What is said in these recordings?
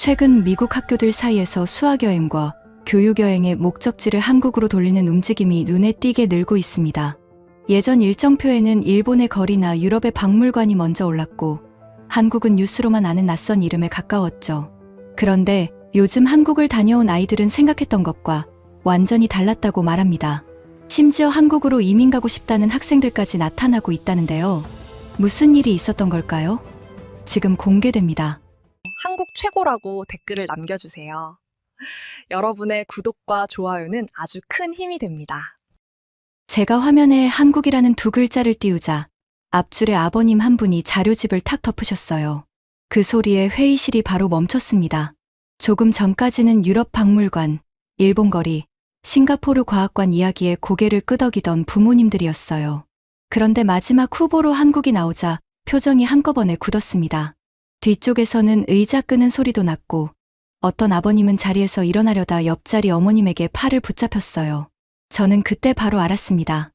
최근 미국 학교들 사이에서 수학여행과 교육여행의 목적지를 한국으로 돌리는 움직임이 눈에 띄게 늘고 있습니다. 예전 일정표에는 일본의 거리나 유럽의 박물관이 먼저 올랐고 한국은 뉴스로만 아는 낯선 이름에 가까웠죠. 그런데 요즘 한국을 다녀온 아이들은 생각했던 것과 완전히 달랐다고 말합니다. 심지어 한국으로 이민 가고 싶다는 학생들까지 나타나고 있다는데요. 무슨 일이 있었던 걸까요? 지금 공개됩니다. 한국 최고라고 댓글을 남겨주세요. 여러분의 구독과 좋아요는 아주 큰 힘이 됩니다. 제가 화면에 한국이라는 두 글자를 띄우자 앞줄에 아버님 한 분이 자료집을 탁 덮으셨어요. 그 소리에 회의실이 바로 멈췄습니다. 조금 전까지는 유럽 박물관, 일본 거리, 싱가포르 과학관 이야기에 고개를 끄덕이던 부모님들이었어요. 그런데 마지막 후보로 한국이 나오자 표정이 한꺼번에 굳었습니다. 뒤쪽에서는 의자 끄는 소리도 났고 어떤 아버님은 자리에서 일어나려다 옆자리 어머님에게 팔을 붙잡혔어요. 저는 그때 바로 알았습니다.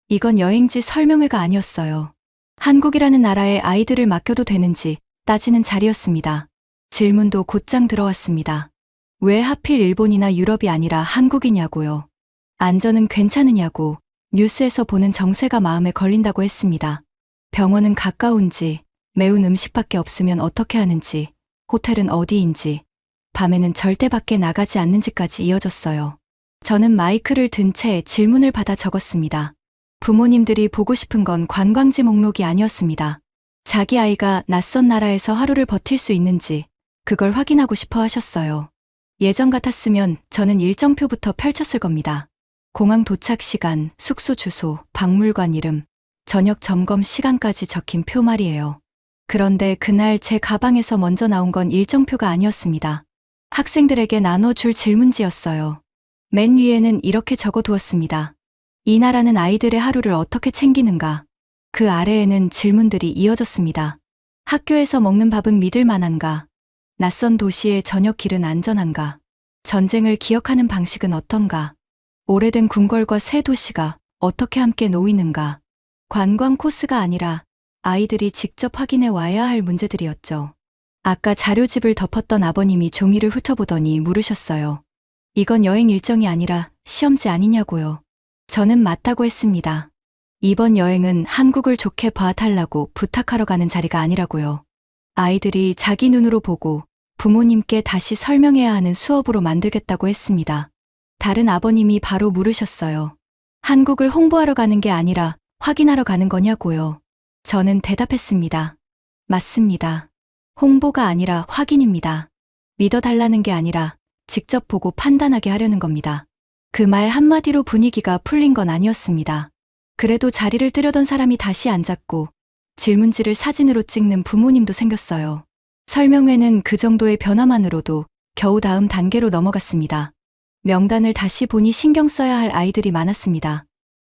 이건 여행지 설명회가 아니었어요. 한국이라는 나라에 아이들을 맡겨도 되는지 따지는 자리였습니다. 질문도 곧장 들어왔습니다. 왜 하필 일본이나 유럽이 아니라 한국이냐고요. 안전은 괜찮으냐고, 뉴스에서 보는 정세가 마음에 걸린다고 했습니다. 병원은 가까운지, 매운 음식밖에 없으면 어떻게 하는지, 호텔은 어디인지, 밤에는 절대 밖에 나가지 않는지까지 이어졌어요. 저는 마이크를 든 채 질문을 받아 적었습니다. 부모님들이 보고 싶은 건 관광지 목록이 아니었습니다. 자기 아이가 낯선 나라에서 하루를 버틸 수 있는지 그걸 확인하고 싶어 하셨어요. 예전 같았으면 저는 일정표부터 펼쳤을 겁니다. 공항 도착 시간, 숙소 주소, 박물관 이름, 저녁 점검 시간까지 적힌 표 말이에요. 그런데 그날 제 가방에서 먼저 나온 건 일정표가 아니었습니다. 학생들에게 나눠줄 질문지였어요. 맨 위에는 이렇게 적어두었습니다. 이 나라는 아이들의 하루를 어떻게 챙기는가? 그 아래에는 질문들이 이어졌습니다. 학교에서 먹는 밥은 믿을 만한가? 낯선 도시의 저녁 길은 안전한가? 전쟁을 기억하는 방식은 어떤가? 오래된 궁궐과 새 도시가 어떻게 함께 놓이는가? 관광 코스가 아니라 아이들이 직접 확인해 와야 할 문제들이었죠. 아까 자료집을 덮었던 아버님이 종이를 훑어보더니 물으셨어요. 이건 여행 일정이 아니라 시험지 아니냐고요. 저는 맞다고 했습니다. 이번 여행은 한국을 좋게 봐달라고 부탁하러 가는 자리가 아니라고요. 아이들이 자기 눈으로 보고 부모님께 다시 설명해야 하는 수업으로 만들겠다고 했습니다. 다른 아버님이 바로 물으셨어요. 한국을 홍보하러 가는 게 아니라 확인하러 가는 거냐고요. 저는 대답했습니다. 맞습니다. 홍보가 아니라 확인입니다. 믿어달라는 게 아니라 직접 보고 판단하게 하려는 겁니다. 그 말 한마디로 분위기가 풀린 건 아니었습니다. 그래도 자리를 뜨려던 사람이 다시 앉았고 질문지를 사진으로 찍는 부모님도 생겼어요. 설명회는 그 정도의 변화만으로도 겨우 다음 단계로 넘어갔습니다. 명단을 다시 보니 신경 써야 할 아이들이 많았습니다.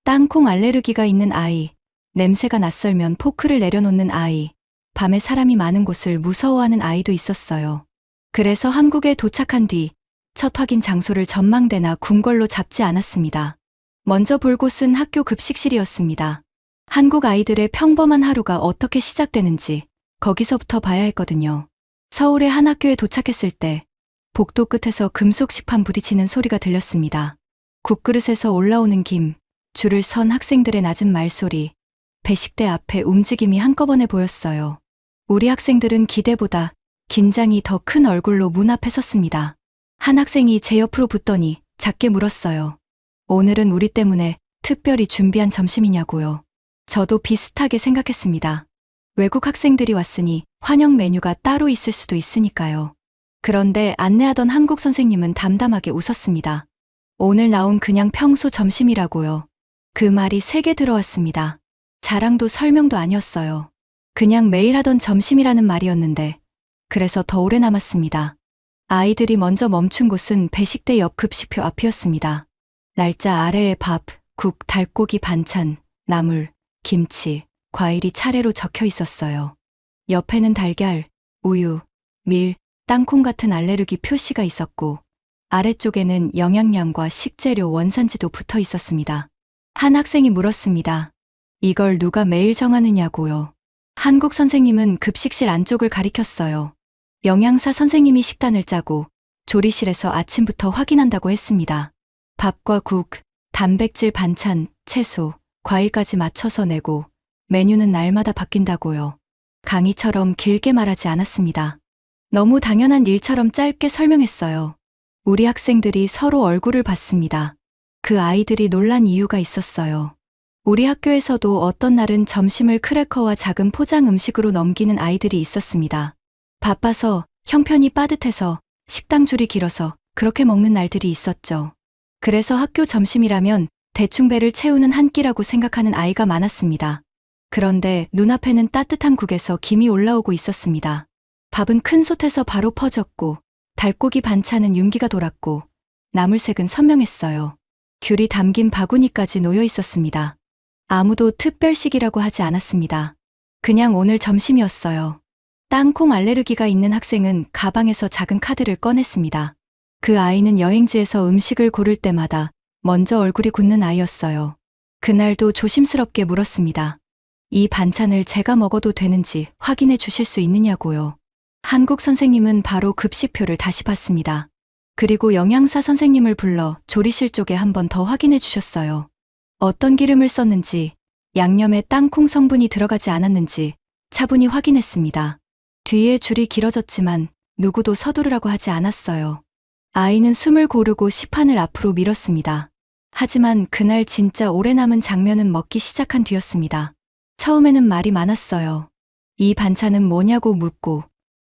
땅콩 알레르기가 있는 아이, 냄새가 낯설면 포크를 내려놓는 아이, 밤에 사람이 많은 곳을 무서워하는 아이도 있었어요. 그래서 한국에 도착한 뒤 첫 확인 장소를 전망대나 궁궐로 잡지 않았습니다. 먼저 볼 곳은 학교 급식실이었습니다. 한국 아이들의 평범한 하루가 어떻게 시작되는지 거기서부터 봐야 했거든요. 서울의 한 학교에 도착했을 때 복도 끝에서 금속 식판 부딪히는 소리가 들렸습니다. 국그릇에서 올라오는 김, 줄을 선 학생들의 낮은 말소리, 배식대 앞에 움직임이 한꺼번에 보였어요. 우리 학생들은 기대보다 긴장이 더 큰 얼굴로 문 앞에 섰습니다. 한 학생이 제 옆으로 붙더니 작게 물었어요. 오늘은 우리 때문에 특별히 준비한 점심이냐고요. 저도 비슷하게 생각했습니다. 외국 학생들이 왔으니 환영 메뉴가 따로 있을 수도 있으니까요. 그런데 안내하던 한국 선생님은 담담하게 웃었습니다. 오늘 나온 그냥 평소 점심이라고요. 그 말이 세게 들어왔습니다. 자랑도 설명도 아니었어요. 그냥 매일 하던 점심이라는 말이었는데 그래서 더 오래 남았습니다. 아이들이 먼저 멈춘 곳은 배식대 옆 급식표 앞이었습니다. 날짜 아래에 밥, 국, 닭고기 반찬, 나물, 김치, 과일이 차례로 적혀 있었어요. 옆에는 달걀, 우유, 밀, 땅콩 같은 알레르기 표시가 있었고 아래쪽에는 영양량과 식재료 원산지도 붙어 있었습니다. 한 학생이 물었습니다. 이걸 누가 매일 정하느냐고요. 한국 선생님은 급식실 안쪽을 가리켰어요. 영양사 선생님이 식단을 짜고 조리실에서 아침부터 확인한다고 했습니다. 밥과 국, 단백질 반찬, 채소, 과일까지 맞춰서 내고 메뉴는 날마다 바뀐다고요. 강의처럼 길게 말하지 않았습니다. 너무 당연한 일처럼 짧게 설명했어요. 우리 학생들이 서로 얼굴을 봤습니다. 그 아이들이 놀란 이유가 있었어요. 우리 학교에서도 어떤 날은 점심을 크래커와 작은 포장 음식으로 넘기는 아이들이 있었습니다. 바빠서, 형편이 빠듯해서, 식당 줄이 길어서 그렇게 먹는 날들이 있었죠. 그래서 학교 점심이라면 대충 배를 채우는 한 끼라고 생각하는 아이가 많았습니다. 그런데 눈앞에는 따뜻한 국에서 김이 올라오고 있었습니다. 밥은 큰 솥에서 바로 퍼졌고 달고기 반찬은 윤기가 돌았고 나물색은 선명했어요. 귤이 담긴 바구니까지 놓여 있었습니다. 아무도 특별식이라고 하지 않았습니다. 그냥 오늘 점심이었어요. 땅콩 알레르기가 있는 학생은 가방에서 작은 카드를 꺼냈습니다. 그 아이는 여행지에서 음식을 고를 때마다 먼저 얼굴이 굳는 아이였어요. 그날도 조심스럽게 물었습니다. 이 반찬을 제가 먹어도 되는지 확인해 주실 수 있느냐고요. 한국 선생님은 바로 급식표를 다시 봤습니다. 그리고 영양사 선생님을 불러 조리실 쪽에 한 번 더 확인해 주셨어요. 어떤 기름을 썼는지, 양념에 땅콩 성분이 들어가지 않았는지 차분히 확인했습니다. 뒤에 줄이 길어졌지만 누구도 서두르라고 하지 않았어요. 아이는 숨을 고르고 시판을 앞으로 밀었습니다. 하지만 그날 진짜 오래 남은 장면은 먹기 시작한 뒤였습니다. 처음에는 말이 많았어요. 이 반찬은 뭐냐고 묻고,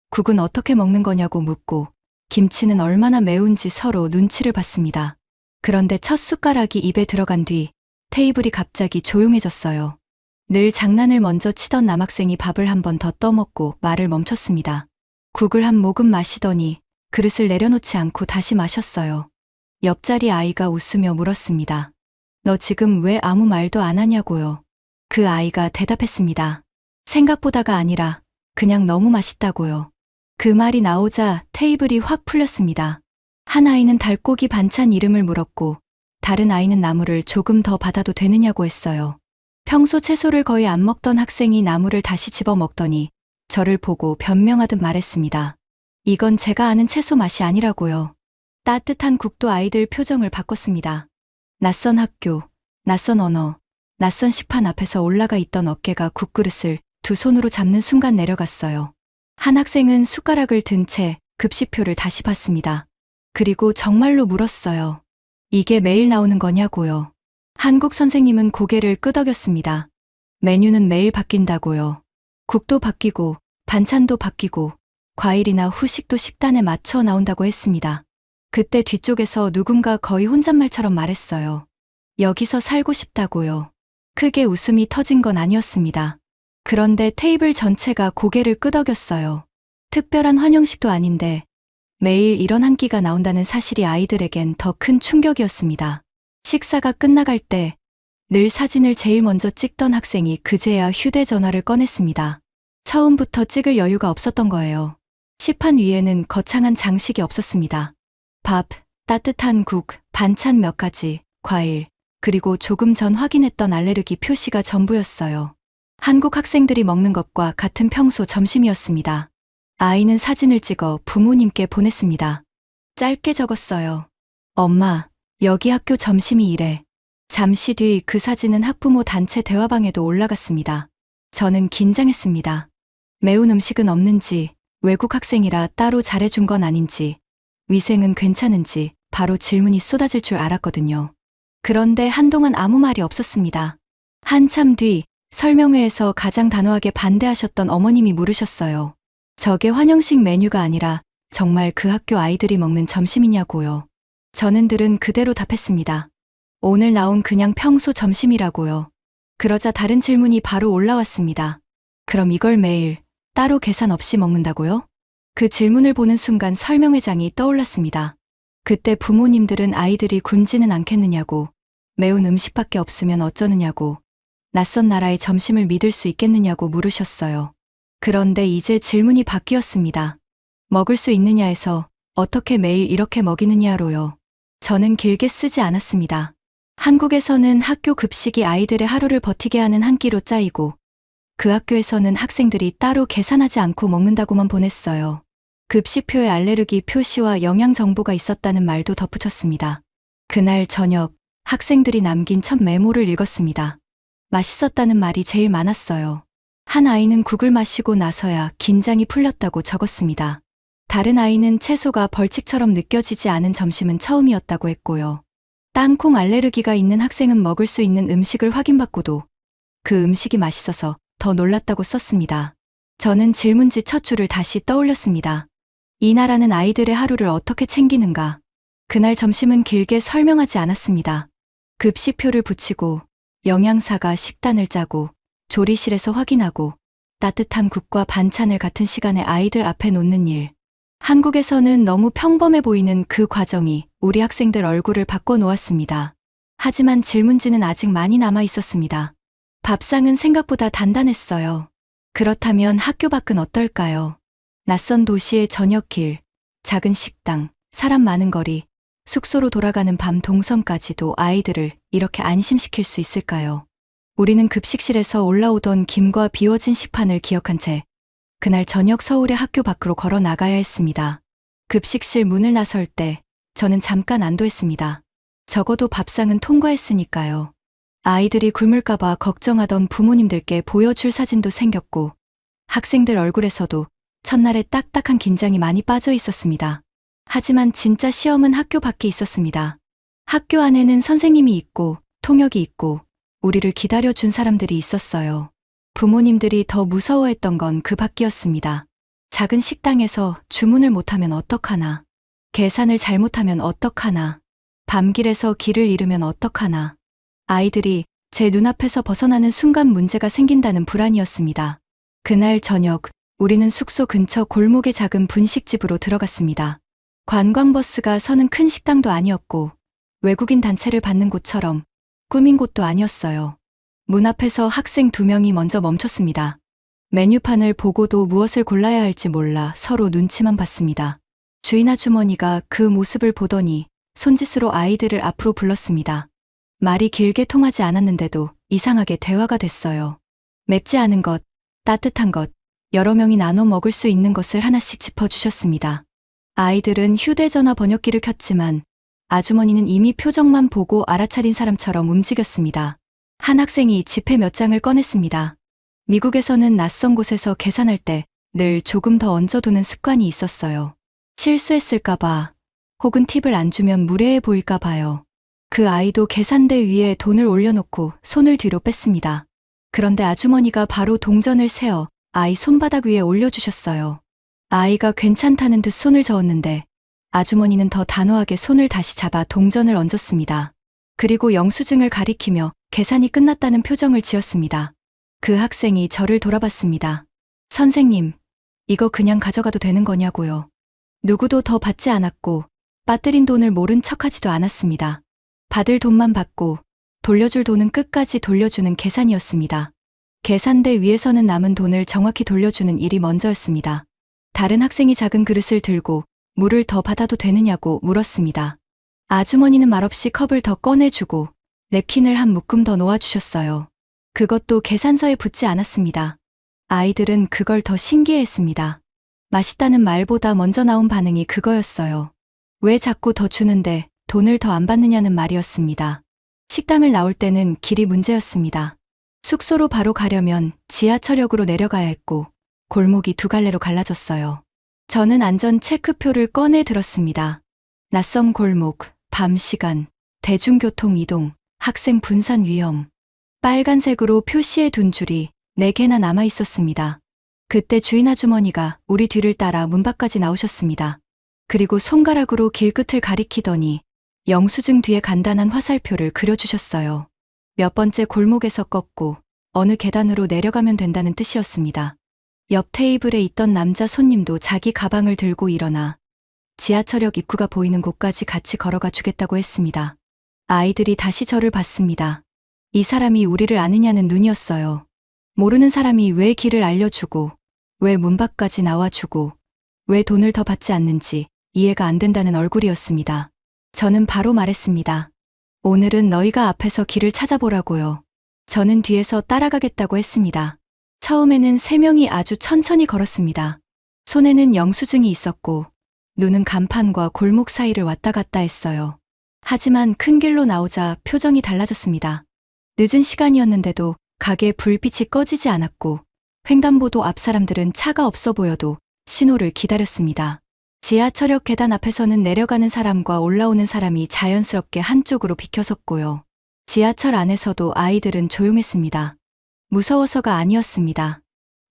국은 어떻게 먹는 거냐고 묻고, 김치는 얼마나 매운지 서로 눈치를 봤습니다. 그런데 첫 숟가락이 입에 들어간 뒤 테이블이 갑자기 조용해졌어요. 늘 장난을 먼저 치던 남학생이 밥을 한 번 더 떠먹고 말을 멈췄습니다. 국을 한 모금 마시더니 그릇을 내려놓지 않고 다시 마셨어요. 옆자리 아이가 웃으며 물었습니다. 너 지금 왜 아무 말도 안 하냐고요. 그 아이가 대답했습니다. 생각보다가 아니라 그냥 너무 맛있다고요. 그 말이 나오자 테이블이 확 풀렸습니다. 한 아이는 달고기 반찬 이름을 물었고 다른 아이는 나물을 조금 더 받아도 되느냐고 했어요. 평소 채소를 거의 안 먹던 학생이 나물을 다시 집어 먹더니 저를 보고 변명하듯 말했습니다. 이건 제가 아는 채소 맛이 아니라고요. 따뜻한 국도 아이들 표정을 바꿨습니다. 낯선 학교, 낯선 언어, 낯선 식판 앞에서 올라가 있던 어깨가 국그릇을 두 손으로 잡는 순간 내려갔어요. 한 학생은 숟가락을 든 채 급식표를 다시 봤습니다. 그리고 정말로 물었어요. 이게 매일 나오는 거냐고요. 한국 선생님은 고개를 끄덕였습니다. 메뉴는 매일 바뀐다고요. 국도 바뀌고 반찬도 바뀌고 과일이나 후식도 식단에 맞춰 나온다고 했습니다. 그때 뒤쪽에서 누군가 거의 혼잣말처럼 말했어요. 여기서 살고 싶다고요. 크게 웃음이 터진 건 아니었습니다. 그런데 테이블 전체가 고개를 끄덕였어요. 특별한 환영식도 아닌데 매일 이런 한 끼가 나온다는 사실이 아이들에겐 더 큰 충격이었습니다. 식사가 끝나갈 때 늘 사진을 제일 먼저 찍던 학생이 그제야 휴대전화를 꺼냈습니다. 처음부터 찍을 여유가 없었던 거예요. 식판 위에는 거창한 장식이 없었습니다. 밥, 따뜻한 국, 반찬 몇 가지, 과일, 그리고 조금 전 확인했던 알레르기 표시가 전부였어요. 한국 학생들이 먹는 것과 같은 평소 점심이었습니다. 아이는 사진을 찍어 부모님께 보냈습니다. 짧게 적었어요. 엄마, 여기 학교 점심이 이래. 잠시 뒤 그 사진은 학부모 단체 대화방에도 올라갔습니다. 저는 긴장했습니다. 매운 음식은 없는지, 외국 학생이라 따로 잘해준 건 아닌지, 위생은 괜찮은지 바로 질문이 쏟아질 줄 알았거든요. 그런데 한동안 아무 말이 없었습니다. 한참 뒤 설명회에서 가장 단호하게 반대하셨던 어머님이 물으셨어요. 저게 환영식 메뉴가 아니라 정말 그 학교 아이들이 먹는 점심이냐고요. 저는 들은 그대로 답했습니다. 오늘 나온 그냥 평소 점심이라고요. 그러자 다른 질문이 바로 올라왔습니다. 그럼 이걸 매일 따로 계산 없이 먹는다고요? 그 질문을 보는 순간 설명회장이 떠올랐습니다. 그때 부모님들은 아이들이 굶지는 않겠느냐고, 매운 음식밖에 없으면 어쩌느냐고, 낯선 나라의 점심을 믿을 수 있겠느냐고 물으셨어요. 그런데 이제 질문이 바뀌었습니다. 먹을 수 있느냐에서 어떻게 매일 이렇게 먹이느냐로요. 저는 길게 쓰지 않았습니다. 한국에서는 학교 급식이 아이들의 하루를 버티게 하는 한 끼로 짜이고 그 학교에서는 학생들이 따로 계산하지 않고 먹는다고만 보냈어요. 급식표에 알레르기 표시와 영양 정보가 있었다는 말도 덧붙였습니다. 그날 저녁 학생들이 남긴 첫 메모를 읽었습니다. 맛있었다는 말이 제일 많았어요. 한 아이는 국을 마시고 나서야 긴장이 풀렸다고 적었습니다. 다른 아이는 채소가 벌칙처럼 느껴지지 않은 점심은 처음이었다고 했고요. 땅콩 알레르기가 있는 학생은 먹을 수 있는 음식을 확인받고도 그 음식이 맛있어서 더 놀랐다고 썼습니다. 저는 질문지 첫 줄을 다시 떠올렸습니다. 이 나라는 아이들의 하루를 어떻게 챙기는가? 그날 점심은 길게 설명하지 않았습니다. 급식표를 붙이고 영양사가 식단을 짜고 조리실에서 확인하고 따뜻한 국과 반찬을 같은 시간에 아이들 앞에 놓는 일. 한국에서는 너무 평범해 보이는 그 과정이 우리 학생들 얼굴을 바꿔놓았습니다. 하지만 질문지는 아직 많이 남아 있었습니다. 밥상은 생각보다 단단했어요. 그렇다면 학교 밖은 어떨까요? 낯선 도시의 저녁길, 작은 식당, 사람 많은 거리, 숙소로 돌아가는 밤 동선까지도 아이들을 이렇게 안심시킬 수 있을까요? 우리는 급식실에서 올라오던 김과 비워진 식판을 기억한 채 그날 저녁 서울의 학교 밖으로 걸어 나가야 했습니다. 급식실 문을 나설 때 저는 잠깐 안도했습니다. 적어도 밥상은 통과했으니까요. 아이들이 굶을까봐 걱정하던 부모님들께 보여줄 사진도 생겼고 학생들 얼굴에서도 첫날에 딱딱한 긴장이 많이 빠져 있었습니다. 하지만 진짜 시험은 학교 밖에 있었습니다. 학교 안에는 선생님이 있고 통역이 있고 우리를 기다려준 사람들이 있었어요. 부모님들이 더 무서워했던 건 그 밖이었습니다. 작은 식당에서 주문을 못하면 어떡하나. 계산을 잘못하면 어떡하나. 밤길에서 길을 잃으면 어떡하나. 아이들이 제 눈앞에서 벗어나는 순간 문제가 생긴다는 불안이었습니다. 그날 저녁 우리는 숙소 근처 골목의 작은 분식집으로 들어갔습니다. 관광버스가 서는 큰 식당도 아니었고 외국인 단체를 받는 곳처럼 꾸민 곳도 아니었어요. 문 앞에서 학생 2명이 먼저 멈췄습니다. 메뉴판을 보고도 무엇을 골라야 할지 몰라 서로 눈치만 봤습니다. 주인 아주머니가 그 모습을 보더니 손짓으로 아이들을 앞으로 불렀습니다. 말이 길게 통하지 않았는데도 이상하게 대화가 됐어요. 맵지 않은 것, 따뜻한 것, 여러 명이 나눠 먹을 수 있는 것을 하나씩 짚어주셨습니다. 아이들은 휴대전화 번역기를 켰지만 아주머니는 이미 표정만 보고 알아차린 사람처럼 움직였습니다. 한 학생이 지폐 몇 장을 꺼냈습니다. 미국에서는 낯선 곳에서 계산할 때 늘 조금 더 얹어두는 습관이 있었어요. 실수했을까봐 혹은 팁을 안 주면 무례해 보일까 봐요. 그 아이도 계산대 위에 돈을 올려놓고 손을 뒤로 뺐습니다. 그런데 아주머니가 바로 동전을 세어 아이 손바닥 위에 올려주셨어요. 아이가 괜찮다는 듯 손을 저었는데 아주머니는 더 단호하게 손을 다시 잡아 동전을 얹었습니다. 그리고 영수증을 가리키며 계산이 끝났다는 표정을 지었습니다. 그 학생이 저를 돌아봤습니다. 선생님, 이거 그냥 가져가도 되는 거냐고요. 누구도 더 받지 않았고 빠뜨린 돈을 모른 척하지도 않았습니다. 받을 돈만 받고 돌려줄 돈은 끝까지 돌려주는 계산이었습니다. 계산대 위에서는 남은 돈을 정확히 돌려주는 일이 먼저였습니다. 다른 학생이 작은 그릇을 들고 물을 더 받아도 되느냐고 물었습니다. 아주머니는 말없이 컵을 더 꺼내주고 냅킨을 한 묶음 더 놓아주셨어요. 그것도 계산서에 붙지 않았습니다. 아이들은 그걸 더 신기해했습니다. 맛있다는 말보다 먼저 나온 반응이 그거였어요. 왜 자꾸 더 주는데 돈을 더 안 받느냐는 말이었습니다. 식당을 나올 때는 길이 문제였습니다. 숙소로 바로 가려면 지하철역으로 내려가야 했고 골목이 2갈래로 갈라졌어요. 저는 안전 체크표를 꺼내 들었습니다. 낯선 골목, 밤 시간, 대중교통 이동, 학생 분산 위험. 빨간색으로 표시해 둔 줄이 4개나 남아 있었습니다. 그때 주인 아주머니가 우리 뒤를 따라 문 밖까지 나오셨습니다. 그리고 손가락으로 길끝을 가리키더니 영수증 뒤에 간단한 화살표를 그려주셨어요. 몇 번째 골목에서 꺾고 어느 계단으로 내려가면 된다는 뜻이었습니다. 옆 테이블에 있던 남자 손님도 자기 가방을 들고 일어나 지하철역 입구가 보이는 곳까지 같이 걸어가 주겠다고 했습니다. 아이들이 다시 저를 봤습니다. 이 사람이 우리를 아느냐는 눈이었어요. 모르는 사람이 왜 길을 알려주고 왜 문 밖까지 나와주고 왜 돈을 더 받지 않는지 이해가 안 된다는 얼굴이었습니다. 저는 바로 말했습니다. 오늘은 너희가 앞에서 길을 찾아보라고요. 저는 뒤에서 따라가겠다고 했습니다. 처음에는 3명이 아주 천천히 걸었습니다. 손에는 영수증이 있었고 눈은 간판과 골목 사이를 왔다 갔다 했어요. 하지만 큰 길로 나오자 표정이 달라졌습니다. 늦은 시간이었는데도 가게 불빛이 꺼지지 않았고 횡단보도 앞 사람들은 차가 없어 보여도 신호를 기다렸습니다. 지하철역 계단 앞에서는 내려가는 사람과 올라오는 사람이 자연스럽게 한쪽으로 비켜섰고요. 지하철 안에서도 아이들은 조용했습니다. 무서워서가 아니었습니다.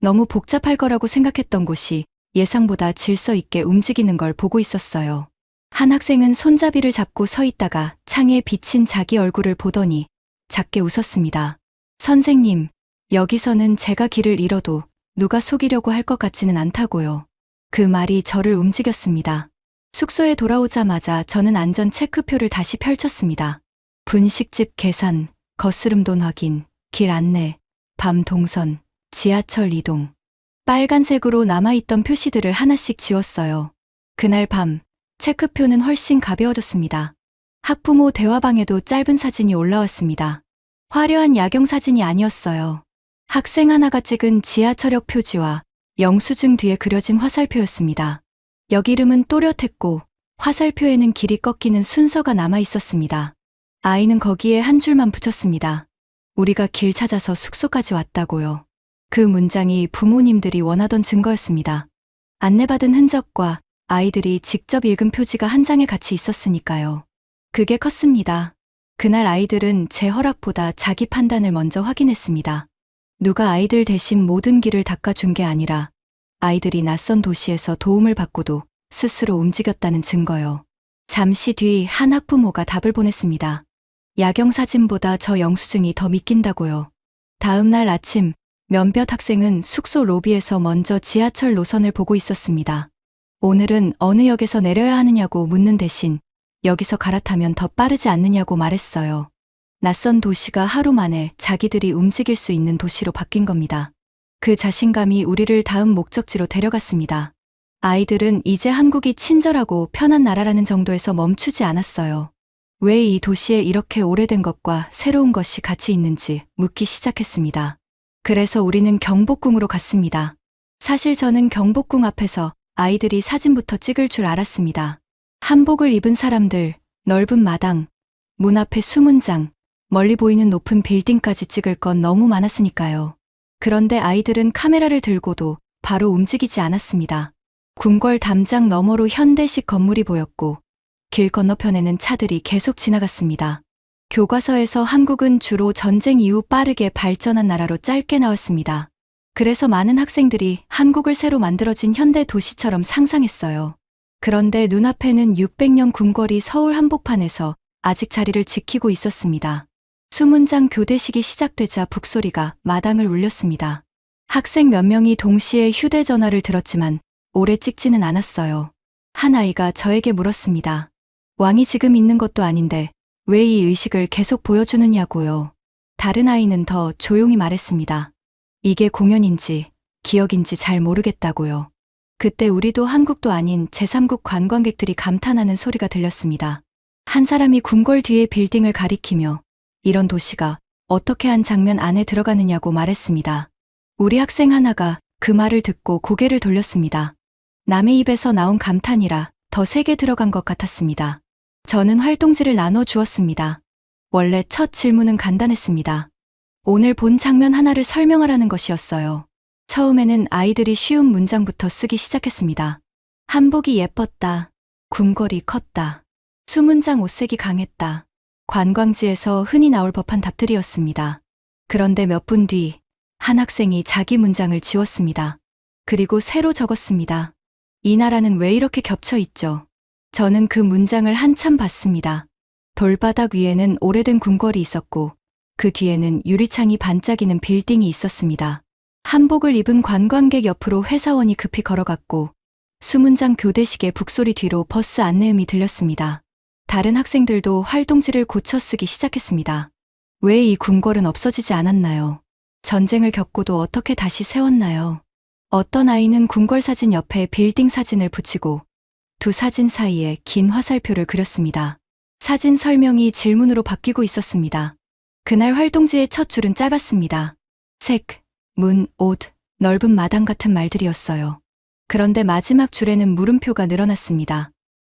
너무 복잡할 거라고 생각했던 곳이 예상보다 질서 있게 움직이는 걸 보고 있었어요. 한 학생은 손잡이를 잡고 서 있다가 창에 비친 자기 얼굴을 보더니 작게 웃었습니다. 선생님, 여기서는 제가 길을 잃어도 누가 속이려고 할 것 같지는 않다고요. 그 말이 저를 움직였습니다. 숙소에 돌아오자마자 저는 안전 체크표를 다시 펼쳤습니다. 분식집 계산, 거스름돈 확인, 길 안내, 밤 동선, 지하철 이동. 빨간색으로 남아있던 표시들을 하나씩 지웠어요. 그날 밤, 체크표는 훨씬 가벼워졌습니다. 학부모 대화방에도 짧은 사진이 올라왔습니다. 화려한 야경 사진이 아니었어요. 학생 하나가 찍은 지하철역 표지와 영수증 뒤에 그려진 화살표였습니다. 역 이름은 또렷했고 화살표에는 길이 꺾이는 순서가 남아 있었습니다. 아이는 거기에 한 줄만 붙였습니다. 우리가 길 찾아서 숙소까지 왔다고요. 그 문장이 부모님들이 원하던 증거였습니다. 안내받은 흔적과 아이들이 직접 읽은 표지가 한 장에 같이 있었으니까요. 그게 컸습니다. 그날 아이들은 제 허락보다 자기 판단을 먼저 확인했습니다. 누가 아이들 대신 모든 길을 닦아준 게 아니라 아이들이 낯선 도시에서 도움을 받고도 스스로 움직였다는 증거요. 잠시 뒤 한 학부모가 답을 보냈습니다. 야경 사진보다 저 영수증이 더 믿긴다고요. 다음 날 아침 몇몇 학생은 숙소 로비에서 먼저 지하철 노선을 보고 있었습니다. 오늘은 어느 역에서 내려야 하느냐고 묻는 대신 여기서 갈아타면 더 빠르지 않느냐고 말했어요. 낯선 도시가 하루 만에 자기들이 움직일 수 있는 도시로 바뀐 겁니다. 그 자신감이 우리를 다음 목적지로 데려갔습니다. 아이들은 이제 한국이 친절하고 편한 나라라는 정도에서 멈추지 않았어요. 왜 이 도시에 이렇게 오래된 것과 새로운 것이 같이 있는지 묻기 시작했습니다. 그래서 우리는 경복궁으로 갔습니다. 사실 저는 경복궁 앞에서 아이들이 사진부터 찍을 줄 알았습니다. 한복을 입은 사람들, 넓은 마당, 문 앞에 수문장, 멀리 보이는 높은 빌딩까지 찍을 건 너무 많았으니까요. 그런데 아이들은 카메라를 들고도 바로 움직이지 않았습니다. 궁궐 담장 너머로 현대식 건물이 보였고 길 건너편에는 차들이 계속 지나갔습니다. 교과서에서 한국은 주로 전쟁 이후 빠르게 발전한 나라로 짧게 나왔습니다. 그래서 많은 학생들이 한국을 새로 만들어진 현대 도시처럼 상상했어요. 그런데 눈앞에는 600년 궁궐이 서울 한복판에서 아직 자리를 지키고 있었습니다. 수문장 교대식이 시작되자 북소리가 마당을 울렸습니다. 학생 몇 명이 동시에 휴대전화를 들었지만 오래 찍지는 않았어요. 한 아이가 저에게 물었습니다. 왕이 지금 있는 것도 아닌데 왜 이 의식을 계속 보여주느냐고요. 다른 아이는 더 조용히 말했습니다. 이게 공연인지 기억인지 잘 모르겠다고요. 그때 우리도 한국도 아닌 제3국 관광객들이 감탄하는 소리가 들렸습니다. 한 사람이 궁궐 뒤의 빌딩을 가리키며 이런 도시가 어떻게 한 장면 안에 들어가느냐고 말했습니다. 우리 학생 하나가 그 말을 듣고 고개를 돌렸습니다. 남의 입에서 나온 감탄이라 더 세게 들어간 것 같았습니다. 저는 활동지를 나눠 주었습니다. 원래 첫 질문은 간단했습니다. 오늘 본 장면 하나를 설명하라는 것이었어요. 처음에는 아이들이 쉬운 문장부터 쓰기 시작했습니다. 한복이 예뻤다. 궁궐이 컸다. 수문장 옷색이 강했다. 관광지에서 흔히 나올 법한 답들이었습니다. 그런데 몇 분 뒤 한 학생이 자기 문장을 지웠습니다. 그리고 새로 적었습니다. 이 나라는 왜 이렇게 겹쳐 있죠? 저는 그 문장을 한참 봤습니다. 돌바닥 위에는 오래된 궁궐이 있었고 그 뒤에는 유리창이 반짝이는 빌딩이 있었습니다. 한복을 입은 관광객 옆으로 회사원이 급히 걸어갔고 수문장 교대식의 북소리 뒤로 버스 안내음이 들렸습니다. 다른 학생들도 활동지를 고쳐 쓰기 시작했습니다. 왜 이 궁궐은 없어지지 않았나요? 전쟁을 겪고도 어떻게 다시 세웠나요? 어떤 아이는 궁궐 사진 옆에 빌딩 사진을 붙이고 두 사진 사이에 긴 화살표를 그렸습니다. 사진 설명이 질문으로 바뀌고 있었습니다. 그날 활동지의 첫 줄은 짧았습니다. 색, 문, 옷, 넓은 마당 같은 말들이었어요. 그런데 마지막 줄에는 물음표가 늘어났습니다.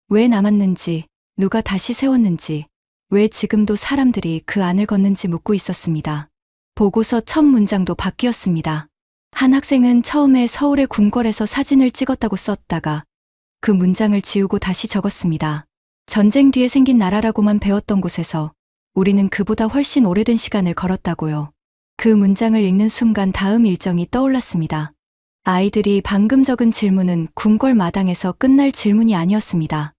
왜 남았는지, 누가 다시 세웠는지, 왜 지금도 사람들이 그 안을 걷는지 묻고 있었습니다. 보고서 첫 문장도 바뀌었습니다. 한 학생은 처음에 서울의 궁궐에서 사진을 찍었다고 썼다가 그 문장을 지우고 다시 적었습니다. 전쟁 뒤에 생긴 나라라고만 배웠던 곳에서 우리는 그보다 훨씬 오래된 시간을 걸었다고요. 그 문장을 읽는 순간 다음 일정이 떠올랐습니다. 아이들이 방금 적은 질문은 궁궐 마당에서 끝날 질문이 아니었습니다.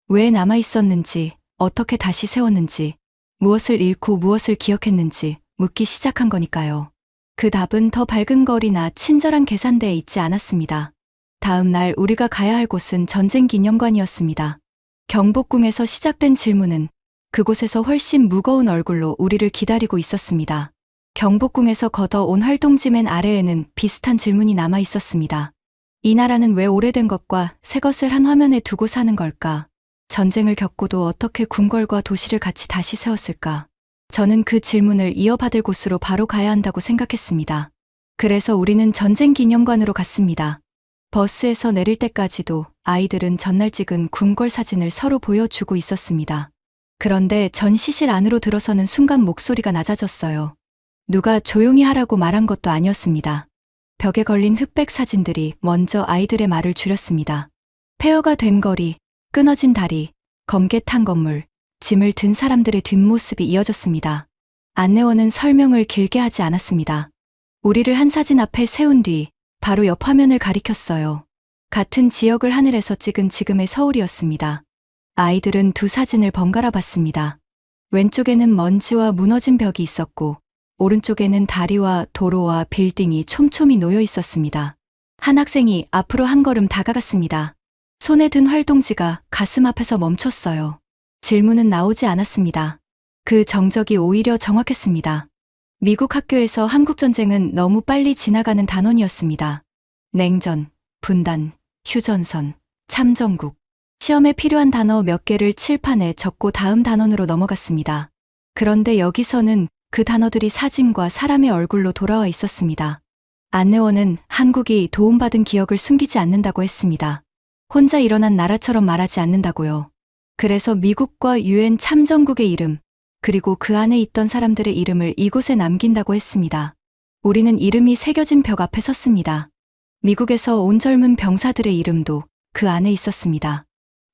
왜 남아 있었는지, 어떻게 다시 세웠는지, 무엇을 잃고 무엇을 기억했는지 묻기 시작한 거니까요. 그 답은 더 밝은 거리나 친절한 계산대에 있지 않았습니다. 다음 날 우리가 가야 할 곳은 전쟁기념관이었습니다. 경복궁에서 시작된 질문은 그곳에서 훨씬 무거운 얼굴로 우리를 기다리고 있었습니다. 경복궁에서 걷어온 활동지 맨 아래에는 비슷한 질문이 남아 있었습니다. 이 나라는 왜 오래된 것과 새 것을 한 화면에 두고 사는 걸까? 전쟁을 겪고도 어떻게 궁궐과 도시를 같이 다시 세웠을까? 저는 그 질문을 이어받을 곳으로 바로 가야 한다고 생각했습니다. 그래서 우리는 전쟁기념관으로 갔습니다. 버스에서 내릴 때까지도 아이들은 전날 찍은 궁궐 사진을 서로 보여주고 있었습니다. 그런데 전시실 안으로 들어서는 순간 목소리가 낮아졌어요. 누가 조용히 하라고 말한 것도 아니었습니다. 벽에 걸린 흑백 사진들이 먼저 아이들의 말을 줄였습니다. 폐허가 된 거리, 끊어진 다리, 검게 탄 건물, 짐을 든 사람들의 뒷모습이 이어졌습니다. 안내원은 설명을 길게 하지 않았습니다. 우리를 한 사진 앞에 세운 뒤 바로 옆 화면을 가리켰어요. 같은 지역을 하늘에서 찍은 지금의 서울이었습니다. 아이들은 두 사진을 번갈아 봤습니다. 왼쪽에는 먼지와 무너진 벽이 있었고 오른쪽에는 다리와 도로와 빌딩이 촘촘히 놓여 있었습니다. 한 학생이 앞으로 한 걸음 다가갔습니다. 손에 든 활동지가 가슴 앞에서 멈췄어요. 질문은 나오지 않았습니다. 그 정적이 오히려 정확했습니다. 미국 학교에서 한국전쟁은 너무 빨리 지나가는 단원이었습니다. 냉전, 분단, 휴전선, 참전국. 시험에 필요한 단어 몇 개를 칠판에 적고 다음 단원으로 넘어갔습니다. 그런데 여기서는 그 단어들이 사진과 사람의 얼굴로 돌아와 있었습니다. 안내원은 한국이 도움받은 기억을 숨기지 않는다고 했습니다. 혼자 일어난 나라처럼 말하지 않는다고요. 그래서 미국과 유엔 참전국의 이름, 그리고 그 안에 있던 사람들의 이름을 이곳에 남긴다고 했습니다. 우리는 이름이 새겨진 벽 앞에 섰습니다. 미국에서 온 젊은 병사들의 이름도 그 안에 있었습니다.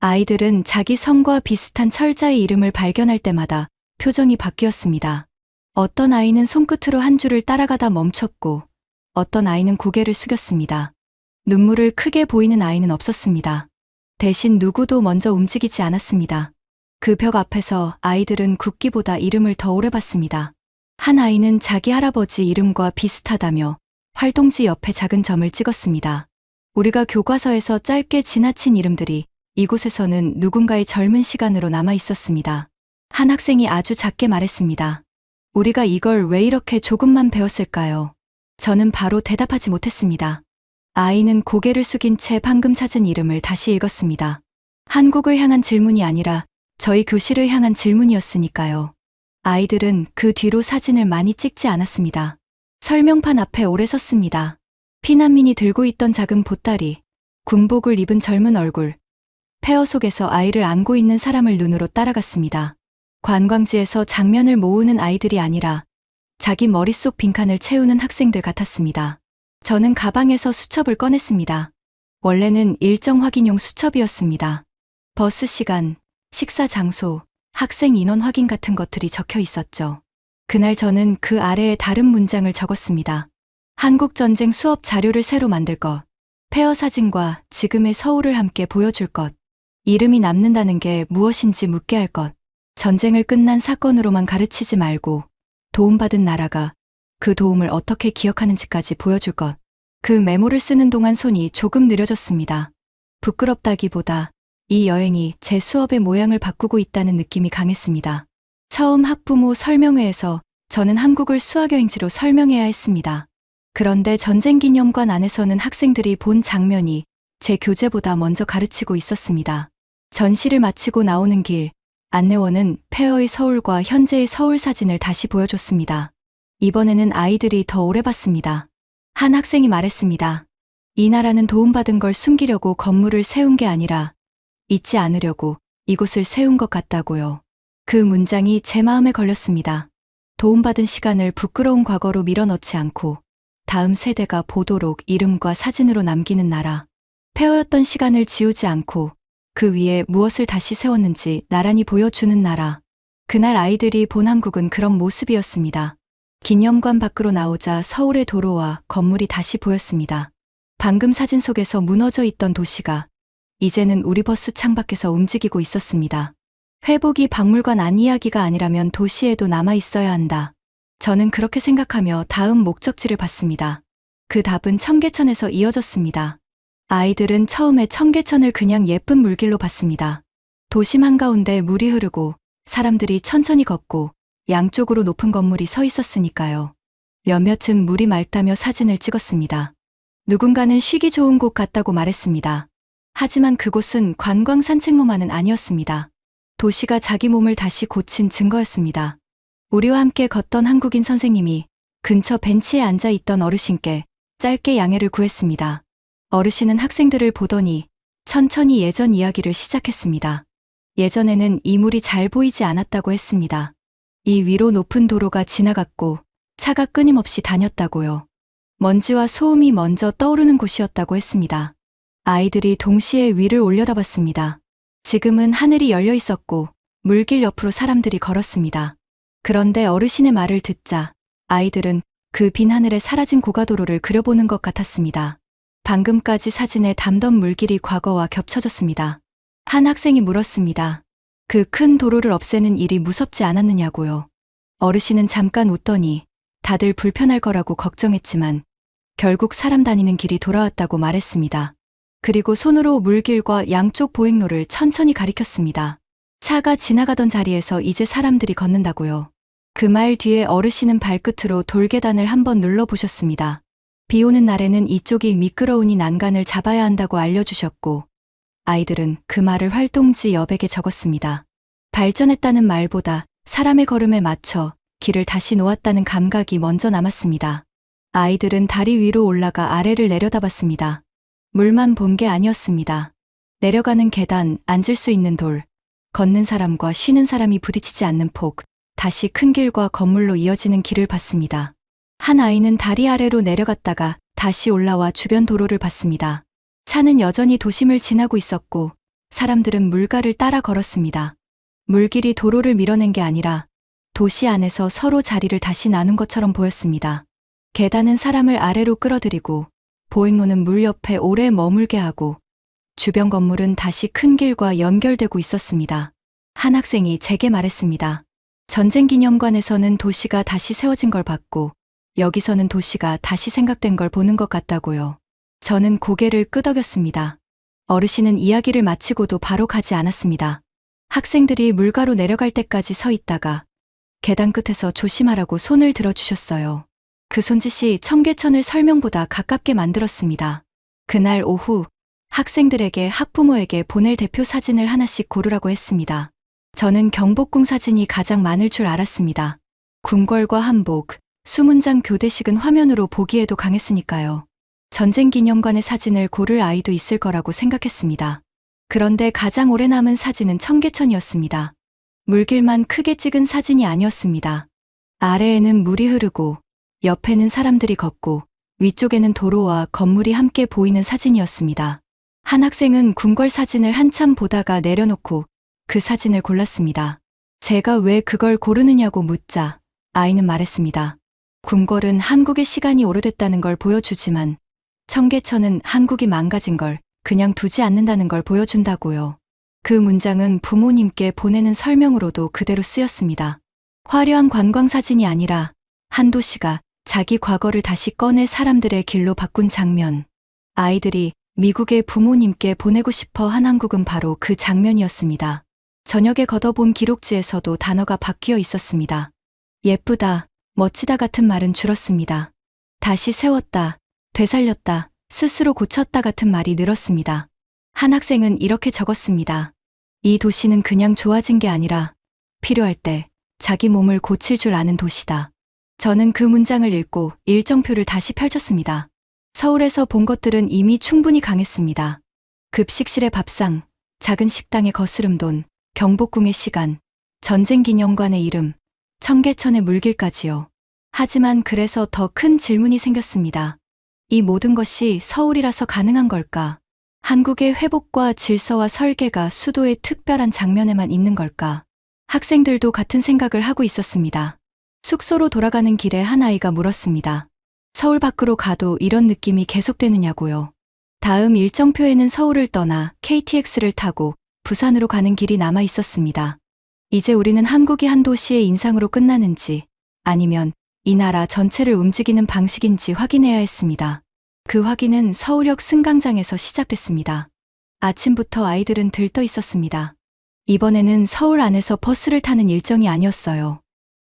아이들은 자기 성과 비슷한 철자의 이름을 발견할 때마다 표정이 바뀌었습니다. 어떤 아이는 손끝으로 한 줄을 따라가다 멈췄고 어떤 아이는 고개를 숙였습니다. 눈물을 크게 보이는 아이는 없었습니다. 대신 누구도 먼저 움직이지 않았습니다. 그 벽 앞에서 아이들은 국기보다 이름을 더 오래 봤습니다. 한 아이는 자기 할아버지 이름과 비슷하다며 활동지 옆에 작은 점을 찍었습니다. 우리가 교과서에서 짧게 지나친 이름들이 이곳에서는 누군가의 젊은 시간으로 남아 있었습니다. 한 학생이 아주 작게 말했습니다. 우리가 이걸 왜 이렇게 조금만 배웠을까요? 저는 바로 대답하지 못했습니다. 아이는 고개를 숙인 채 방금 찾은 이름을 다시 읽었습니다. 한국을 향한 질문이 아니라 저희 교실을 향한 질문이었으니까요. 아이들은 그 뒤로 사진을 많이 찍지 않았습니다. 설명판 앞에 오래 섰습니다. 피난민이 들고 있던 작은 보따리, 군복을 입은 젊은 얼굴, 폐허 속에서 아이를 안고 있는 사람을 눈으로 따라갔습니다. 관광지에서 장면을 모으는 아이들이 아니라 자기 머릿속 빈칸을 채우는 학생들 같았습니다. 저는 가방에서 수첩을 꺼냈습니다. 원래는 일정 확인용 수첩이었습니다. 버스 시간, 식사 장소, 학생 인원 확인 같은 것들이 적혀 있었죠. 그날 저는 그 아래에 다른 문장을 적었습니다. 한국전쟁 수업 자료를 새로 만들 것, 폐허 사진과 지금의 서울을 함께 보여줄 것, 이름이 남는다는 게 무엇인지 묻게 할 것, 전쟁을 끝난 사건으로만 가르치지 말고 도움받은 나라가 그 도움을 어떻게 기억하는지까지 보여줄 것. 그 메모를 쓰는 동안 손이 조금 느려졌습니다. 부끄럽다기보다 이 여행이 제 수업의 모양을 바꾸고 있다는 느낌이 강했습니다. 처음 학부모 설명회에서 저는 한국을 수학여행지로 설명해야 했습니다. 그런데 전쟁기념관 안에서는 학생들이 본 장면이 제 교재보다 먼저 가르치고 있었습니다. 전시를 마치고 나오는 길, 안내원은 폐허의 서울과 현재의 서울 사진을 다시 보여줬습니다. 이번에는 아이들이 더 오래 봤습니다. 한 학생이 말했습니다. 이 나라는 도움받은 걸 숨기려고 건물을 세운 게 아니라 잊지 않으려고 이곳을 세운 것 같다고요. 그 문장이 제 마음에 걸렸습니다. 도움받은 시간을 부끄러운 과거로 밀어넣지 않고 다음 세대가 보도록 이름과 사진으로 남기는 나라. 폐허였던 시간을 지우지 않고 그 위에 무엇을 다시 세웠는지 나란히 보여주는 나라. 그날 아이들이 본 한국은 그런 모습이었습니다. 기념관 밖으로 나오자 서울의 도로와 건물이 다시 보였습니다. 방금 사진 속에서 무너져 있던 도시가 이제는 우리 버스 창밖에서 움직이고 있었습니다. 회복이 박물관 안 이야기가 아니라면 도시에도 남아 있어야 한다. 저는 그렇게 생각하며 다음 목적지를 봤습니다. 그 답은 청계천에서 이어졌습니다. 아이들은 처음에 청계천을 그냥 예쁜 물길로 봤습니다. 도심 한가운데 물이 흐르고 사람들이 천천히 걷고 양쪽으로 높은 건물이 서 있었으니까요. 몇몇은 물이 맑다며 사진을 찍었습니다. 누군가는 쉬기 좋은 곳 같다고 말했습니다. 하지만 그곳은 관광 산책로만은 아니었습니다. 도시가 자기 몸을 다시 고친 증거였습니다. 우리와 함께 걷던 한국인 선생님이 근처 벤치에 앉아 있던 어르신께 짧게 양해를 구했습니다. 어르신은 학생들을 보더니 천천히 예전 이야기를 시작했습니다. 예전에는 이 물이 잘 보이지 않았다고 했습니다. 이 위로 높은 도로가 지나갔고 차가 끊임없이 다녔다고요. 먼지와 소음이 먼저 떠오르는 곳이었다고 했습니다. 아이들이 동시에 위를 올려다봤습니다. 지금은 하늘이 열려 있었고 물길 옆으로 사람들이 걸었습니다. 그런데 어르신의 말을 듣자 아이들은 그 빈 하늘에 사라진 고가도로를 그려보는 것 같았습니다. 방금까지 사진에 담던 물길이 과거와 겹쳐졌습니다. 한 학생이 물었습니다. 그 큰 도로를 없애는 일이 무섭지 않았느냐고요. 어르신은 잠깐 웃더니 다들 불편할 거라고 걱정했지만 결국 사람 다니는 길이 돌아왔다고 말했습니다. 그리고 손으로 물길과 양쪽 보행로를 천천히 가리켰습니다. 차가 지나가던 자리에서 이제 사람들이 걷는다고요. 그 말 뒤에 어르신은 발끝으로 돌계단을 한번 눌러보셨습니다. 비 오는 날에는 이쪽이 미끄러우니 난간을 잡아야 한다고 알려주셨고 아이들은 그 말을 활동지 여백에 적었습니다. 발전했다는 말보다 사람의 걸음에 맞춰 길을 다시 놓았다는 감각이 먼저 남았습니다. 아이들은 다리 위로 올라가 아래를 내려다봤습니다. 물만 본 게 아니었습니다. 내려가는 계단, 앉을 수 있는 돌, 걷는 사람과 쉬는 사람이 부딪히지 않는 폭, 다시 큰 길과 건물로 이어지는 길을 봤습니다. 한 아이는 다리 아래로 내려갔다가 다시 올라와 주변 도로를 봤습니다. 차는 여전히 도심을 지나고 있었고 사람들은 물가를 따라 걸었습니다. 물길이 도로를 밀어낸 게 아니라 도시 안에서 서로 자리를 다시 나눈 것처럼 보였습니다. 계단은 사람을 아래로 끌어들이고 보행로는 물 옆에 오래 머물게 하고 주변 건물은 다시 큰 길과 연결되고 있었습니다. 한 학생이 제게 말했습니다. 전쟁기념관에서는 도시가 다시 세워진 걸 봤고 여기서는 도시가 다시 생각된 걸 보는 것 같다고요. 저는 고개를 끄덕였습니다. 어르신은 이야기를 마치고도 바로 가지 않았습니다. 학생들이 물가로 내려갈 때까지 서 있다가 계단 끝에서 조심하라고 손을 들어주셨어요. 그 손짓이 청계천을 설명보다 가깝게 만들었습니다. 그날 오후 학생들에게 학부모에게 보낼 대표 사진을 하나씩 고르라고 했습니다. 저는 경복궁 사진이 가장 많을 줄 알았습니다. 궁궐과 한복, 수문장 교대식은 화면으로 보기에도 강했으니까요. 전쟁기념관의 사진을 고를 아이도 있을 거라고 생각했습니다. 그런데 가장 오래 남은 사진은 청계천이었습니다. 물길만 크게 찍은 사진이 아니었습니다. 아래에는 물이 흐르고 옆에는 사람들이 걷고 위쪽에는 도로와 건물이 함께 보이는 사진이었습니다. 한 학생은 궁궐 사진을 한참 보다가 내려놓고 그 사진을 골랐습니다. 제가 왜 그걸 고르느냐고 묻자 아이는 말했습니다. 궁궐은 한국의 시간이 오래됐다는 걸 보여주지만 청계천은 한국이 망가진 걸 그냥 두지 않는다는 걸 보여준다고요. 그 문장은 부모님께 보내는 설명으로도 그대로 쓰였습니다. 화려한 관광 사진이 아니라 한 도시가 자기 과거를 다시 꺼내 사람들의 길로 바꾼 장면. 아이들이 미국의 부모님께 보내고 싶어 한 한국은 바로 그 장면이었습니다. 저녁에 걷어본 기록지에서도 단어가 바뀌어 있었습니다. 예쁘다, 멋지다 같은 말은 줄었습니다. 다시 세웠다, 되살렸다, 스스로 고쳤다 같은 말이 늘었습니다. 한 학생은 이렇게 적었습니다. 이 도시는 그냥 좋아진 게 아니라 필요할 때 자기 몸을 고칠 줄 아는 도시다. 저는 그 문장을 읽고 일정표를 다시 펼쳤습니다. 서울에서 본 것들은 이미 충분히 강했습니다. 급식실의 밥상, 작은 식당의 거스름돈, 경복궁의 시간, 전쟁기념관의 이름, 청계천의 물길까지요. 하지만 그래서 더 큰 질문이 생겼습니다. 이 모든 것이 서울이라서 가능한 걸까? 한국의 회복과 질서와 설계가 수도의 특별한 장면에만 있는 걸까? 학생들도 같은 생각을 하고 있었습니다. 숙소로 돌아가는 길에 한 아이가 물었습니다. 서울 밖으로 가도 이런 느낌이 계속되느냐고요. 다음 일정표에는 서울을 떠나 KTX를 타고 부산으로 가는 길이 남아 있었습니다. 이제 우리는 한국이 한 도시의 인상으로 끝나는지 아니면 이 나라 전체를 움직이는 방식인지 확인해야 했습니다. 그 확인은 서울역 승강장에서 시작됐습니다. 아침부터 아이들은 들떠 있었습니다. 이번에는 서울 안에서 버스를 타는 일정이 아니었어요.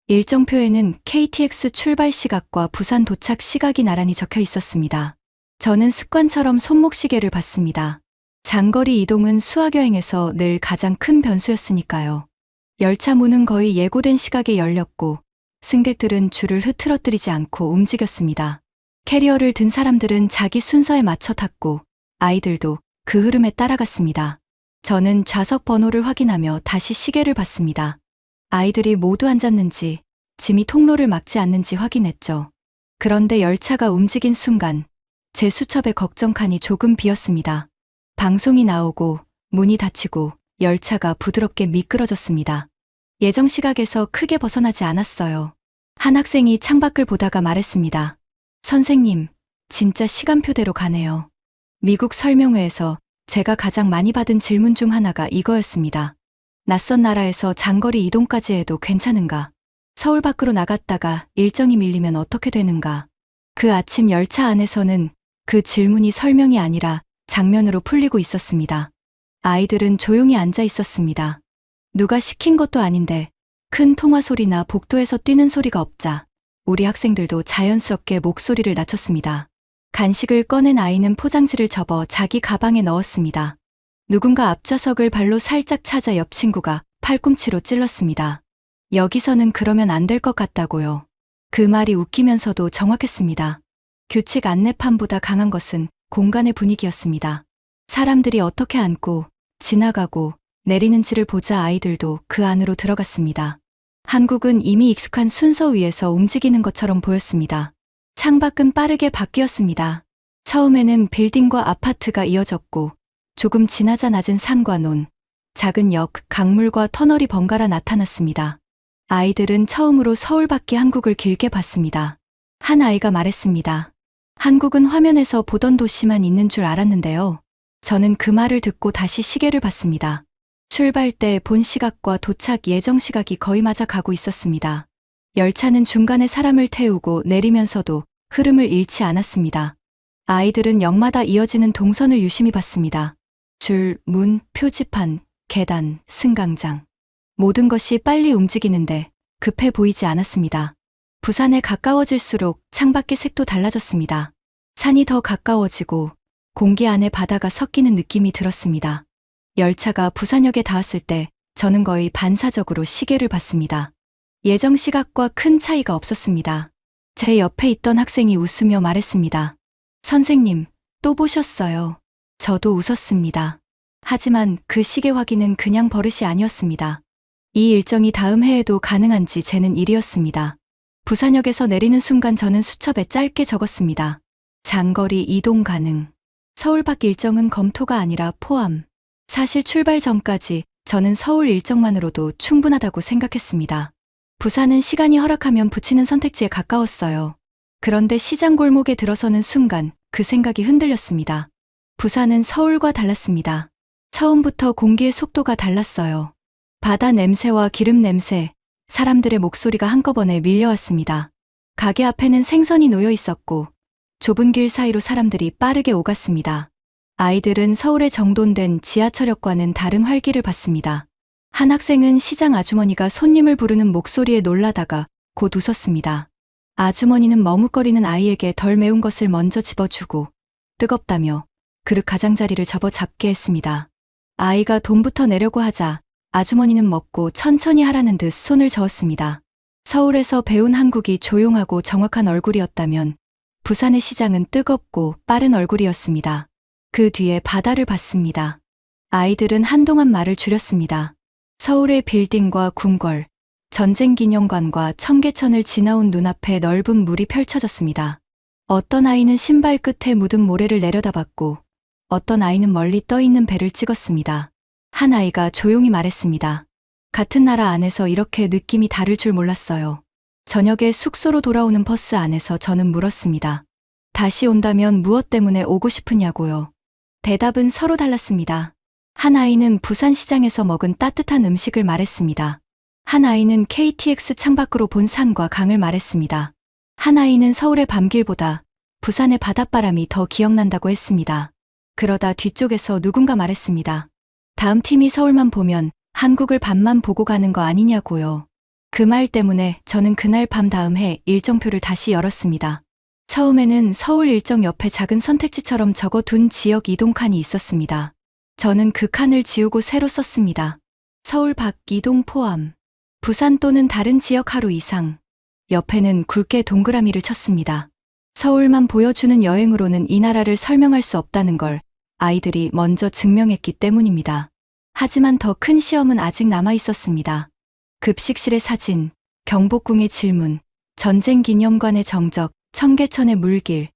일정표에는 KTX 출발 시각과 부산 도착 시각이 나란히 적혀 있었습니다. 저는 습관처럼 손목시계를 봤습니다. 장거리 이동은 수학여행에서 늘 가장 큰 변수였으니까요. 열차 문은 거의 예고된 시각에 열렸고 승객들은 줄을 흐트러뜨리지 않고 움직였습니다. 캐리어를 든 사람들은 자기 순서에 맞춰 탔고 아이들도 그 흐름에 따라갔습니다. 저는 좌석 번호를 확인하며 다시 시계를 봤습니다. 아이들이 모두 앉았는지 짐이 통로를 막지 않는지 확인했죠. 그런데 열차가 움직인 순간 제 수첩의 걱정칸이 조금 비었습니다. 방송이 나오고 문이 닫히고 열차가 부드럽게 미끄러졌습니다. 예정 시각에서 크게 벗어나지 않았어요. 한 학생이 창밖을 보다가 말했습니다. 선생님, 진짜 시간표대로 가네요. 미국 설명회에서 제가 가장 많이 받은 질문 중 하나가 이거였습니다. 낯선 나라에서 장거리 이동까지 해도 괜찮은가? 서울 밖으로 나갔다가 일정이 밀리면 어떻게 되는가? 그 아침 열차 안에서는 그 질문이 설명이 아니라 장면으로 풀리고 있었습니다. 아이들은 조용히 앉아 있었습니다. 누가 시킨 것도 아닌데 큰 통화 소리나 복도에서 뛰는 소리가 없자 우리 학생들도 자연스럽게 목소리를 낮췄습니다. 간식을 꺼낸 아이는 포장지를 접어 자기 가방에 넣었습니다. 누군가 앞좌석을 발로 살짝 찾아 옆 친구가 팔꿈치로 찔렀습니다. 여기서는 그러면 안 될 것 같다고요. 그 말이 웃기면서도 정확했습니다. 규칙 안내판보다 강한 것은 공간의 분위기였습니다. 사람들이 어떻게 앉고 지나가고 내리는지를 보자 아이들도 그 안으로 들어갔습니다. 한국은 이미 익숙한 순서 위에서 움직이는 것처럼 보였습니다. 창밖은 빠르게 바뀌었습니다. 처음에는 빌딩과 아파트가 이어졌고 조금 지나자 낮은 산과 논, 작은 역, 강물과 터널이 번갈아 나타났습니다. 아이들은 처음으로 서울 밖의 한국을 길게 봤습니다. 한 아이가 말했습니다. 한국은 화면에서 보던 도시만 있는 줄 알았는데요. 저는 그 말을 듣고 다시 시계를 봤습니다. 출발 때 본 시각과 도착 예정 시각이 거의 맞아 가고 있었습니다. 열차는 중간에 사람을 태우고 내리면서도 흐름을 잃지 않았습니다. 아이들은 역마다 이어지는 동선을 유심히 봤습니다. 줄, 문, 표지판, 계단, 승강장. 모든 것이 빨리 움직이는데 급해 보이지 않았습니다. 부산에 가까워질수록 창밖의 색도 달라졌습니다. 산이 더 가까워지고 공기 안에 바다가 섞이는 느낌이 들었습니다. 열차가 부산역에 닿았을 때 저는 거의 반사적으로 시계를 봤습니다. 예정 시각과 큰 차이가 없었습니다. 제 옆에 있던 학생이 웃으며 말했습니다. 선생님, 또 보셨어요. 저도 웃었습니다. 하지만 그 시계 확인은 그냥 버릇이 아니었습니다. 이 일정이 다음 해에도 가능한지 재는 일이었습니다. 부산역에서 내리는 순간 저는 수첩에 짧게 적었습니다. 장거리 이동 가능. 서울 밖 일정은 검토가 아니라 포함. 사실 출발 전까지 저는 서울 일정만으로도 충분하다고 생각했습니다. 부산은 시간이 허락하면 붙이는 선택지에 가까웠어요. 그런데 시장 골목에 들어서는 순간 그 생각이 흔들렸습니다. 부산은 서울과 달랐습니다. 처음부터 공기의 속도가 달랐어요. 바다 냄새와 기름 냄새, 사람들의 목소리가 한꺼번에 밀려왔습니다. 가게 앞에는 생선이 놓여 있었고 좁은 길 사이로 사람들이 빠르게 오갔습니다. 아이들은 서울에 정돈된 지하철역과는 다른 활기를 봤습니다. 한 학생은 시장 아주머니가 손님을 부르는 목소리에 놀라다가 곧 웃었습니다. 아주머니는 머뭇거리는 아이에게 덜 매운 것을 먼저 집어주고 뜨겁다며 그릇 가장자리를 접어 잡게 했습니다. 아이가 돈부터 내려고 하자 아주머니는 먹고 천천히 하라는 듯 손을 저었습니다. 서울에서 배운 한국이 조용하고 정확한 얼굴이었다면 부산의 시장은 뜨겁고 빠른 얼굴이었습니다. 그 뒤에 바다를 봤습니다. 아이들은 한동안 말을 줄였습니다. 서울의 빌딩과 궁궐, 전쟁기념관과 청계천을 지나온 눈앞에 넓은 물이 펼쳐졌습니다. 어떤 아이는 신발 끝에 묻은 모래를 내려다봤고, 어떤 아이는 멀리 떠있는 배를 찍었습니다. 한 아이가 조용히 말했습니다. 같은 나라 안에서 이렇게 느낌이 다를 줄 몰랐어요. 저녁에 숙소로 돌아오는 버스 안에서 저는 물었습니다. 다시 온다면 무엇 때문에 오고 싶으냐고요. 대답은 서로 달랐습니다. 한 아이는 부산시장에서 먹은 따뜻한 음식을 말했습니다. 한 아이는 KTX 창밖으로 본 산과 강을 말했습니다. 한 아이는 서울의 밤길보다 부산의 바닷바람이 더 기억난다고 했습니다. 그러다 뒤쪽에서 누군가 말했습니다. 다음 팀이 서울만 보면 한국을 밤만 보고 가는 거 아니냐고요. 그 말 때문에 저는 그날 밤 다음 해 일정표를 다시 열었습니다. 처음에는 서울 일정 옆에 작은 선택지처럼 적어둔 지역 이동 칸이 있었습니다. 저는 그 칸을 지우고 새로 썼습니다. 서울 밖 이동 포함. 부산 또는 다른 지역 하루 이상. 옆에는 굵게 동그라미를 쳤습니다. 서울만 보여주는 여행으로는 이 나라를 설명할 수 없다는 걸 아이들이 먼저 증명했기 때문입니다. 하지만 더 큰 시험은 아직 남아 있었습니다. 급식실의 사진, 경복궁의 질문, 전쟁기념관의 정적, 청계천의 물길,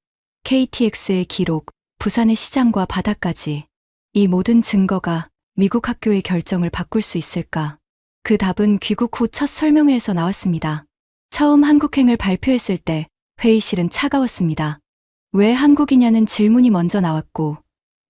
KTX의 기록, 부산의 시장과 바다까지. 이 모든 증거가 미국 학교의 결정을 바꿀 수 있을까? 그 답은 귀국 후 첫 설명회에서 나왔습니다. 처음 한국행을 발표했을 때 회의실은 차가웠습니다. 왜 한국이냐는 질문이 먼저 나왔고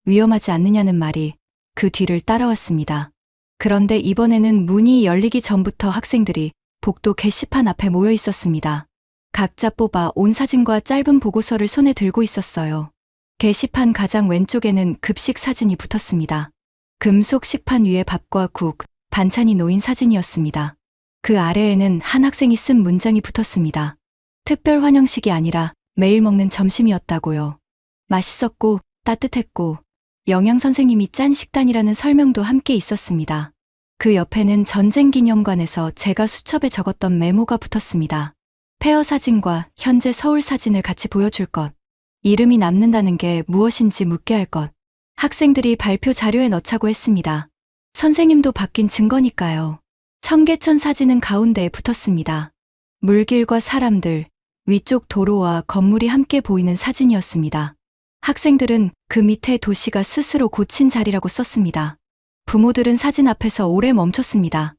위험하지 않느냐는 말이 그 뒤를 따라왔습니다. 그런데 이번에는 문이 열리기 전부터 학생들이 복도 게시판 앞에 모여 있었습니다. 각자 뽑아 온 사진과 짧은 보고서를 손에 들고 있었어요. 게시판 가장 왼쪽에는 급식 사진이 붙었습니다. 금속 식판 위에 밥과 국, 반찬이 놓인 사진이었습니다. 그 아래에는 한 학생이 쓴 문장이 붙었습니다. 특별 환영식이 아니라 매일 먹는 점심이었다고요. 맛있었고 따뜻했고 영양 선생님이 짠 식단이라는 설명도 함께 있었습니다. 그 옆에는 전쟁기념관에서 제가 수첩에 적었던 메모가 붙었습니다. 폐허 사진과 현재 서울 사진을 같이 보여줄 것. 이름이 남는다는 게 무엇인지 묻게 할 것. 학생들이 발표 자료에 넣자고 했습니다. 선생님도 바뀐 증거니까요. 청계천 사진은 가운데에 붙었습니다. 물길과 사람들, 위쪽 도로와 건물이 함께 보이는 사진이었습니다. 학생들은 그 밑에 도시가 스스로 고친 자리라고 썼습니다. 부모들은 사진 앞에서 오래 멈췄습니다.